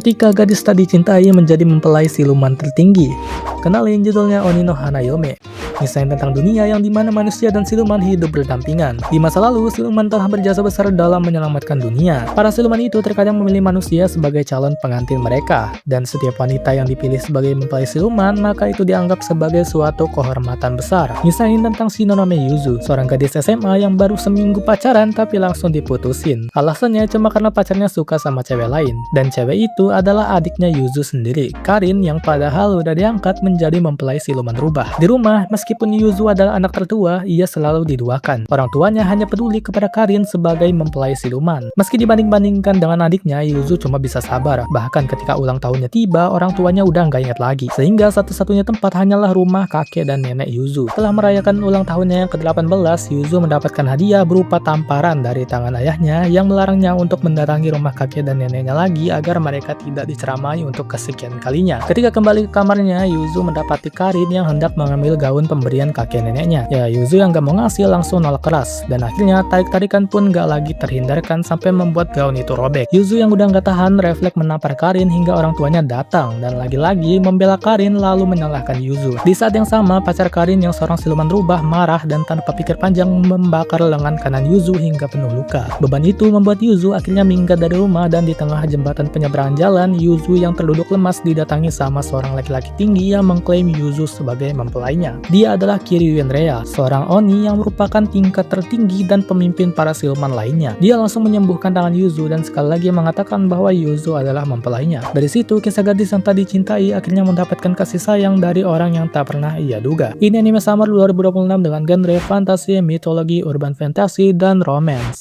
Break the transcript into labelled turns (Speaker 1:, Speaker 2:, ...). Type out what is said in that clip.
Speaker 1: ketika gadis tak dicintai menjadi mempelai siluman tertinggi. Kenalin, judulnya Oni no Hanayome. Kisah tentang dunia yang dimana manusia dan siluman hidup berdampingan. Di masa lalu, siluman telah berjasa besar dalam menyelamatkan dunia. Para siluman itu terkadang memilih manusia sebagai calon pengantin mereka. Dan setiap wanita yang dipilih sebagai mempelai siluman, maka itu dianggap sebagai suatu kehormatan besar. Ngisahin tentang Shinonome Yuzu, seorang gadis SMA yang baru seminggu pacaran tapi langsung diputusin. Alasannya cuma karena pacarnya suka sama cewek lain. Dan cewek itu adalah adiknya Yuzu sendiri, Karin, yang padahal udah diangkat menjadi mempelai siluman rubah. Di rumah, meskipun Yuzu adalah anak tertua, ia selalu diduakan. Orang tuanya hanya peduli kepada Karin sebagai mempelai siluman. Meski dibanding-bandingkan dengan adiknya, Yuzu cuma bisa sabar. Bahkan ketika ulang tahunnya tiba, orang tuanya udah nggak ingat lagi. Sehingga satu-satunya tempat hanyalah rumah kakek dan nenek Yuzu. Setelah merayakan ulang tahunnya yang ke-18, Yuzu mendapatkan hadiah berupa tamparan dari tangan ayahnya yang melarangnya untuk mendatangi rumah kakek dan neneknya lagi agar mereka tidak diceramai untuk kesekian kalinya. Ketika kembali ke kamarnya, Yuzu mendapati Karin yang hendak mengambil gaun pemberian kakek neneknya. Ya, Yuzu yang gak mau ngasih langsung nolak keras. Dan akhirnya tarik-tarikan pun gak lagi terhindarkan sampai membuat gaun itu robek. Yuzu yang udah gak tahan refleks menampar Karin hingga orang tuanya datang dan lagi-lagi membela Karin lalu menyalahkan Yuzu. Di saat yang sama, pacar Karin yang seorang siluman rubah marah dan tanpa pikir panjang membakar lengan kanan Yuzu hingga penuh luka. Beban itu membuat Yuzu akhirnya minggat dari rumah dan di tengah jembatan penyeberangan jalan, Yuzu yang terduduk lemas didatangi sama seorang laki-laki tinggi yang mengklaim Yuzu sebagai mempelainya. Dia adalah Kiryu Rea, seorang Oni yang merupakan tingkat tertinggi dan pemimpin para siluman lainnya. Dia langsung menyembuhkan tangan Yuzu dan sekali lagi mengatakan bahwa Yuzu adalah mempelainya. Dari situ, kisah gadis yang tak dicintai akhirnya mendapatkan kasih sayang dari orang yang tak pernah ia duga. Ini anime Summer 2026 dengan genre fantasi, mitologi, urban fantasy, dan romance.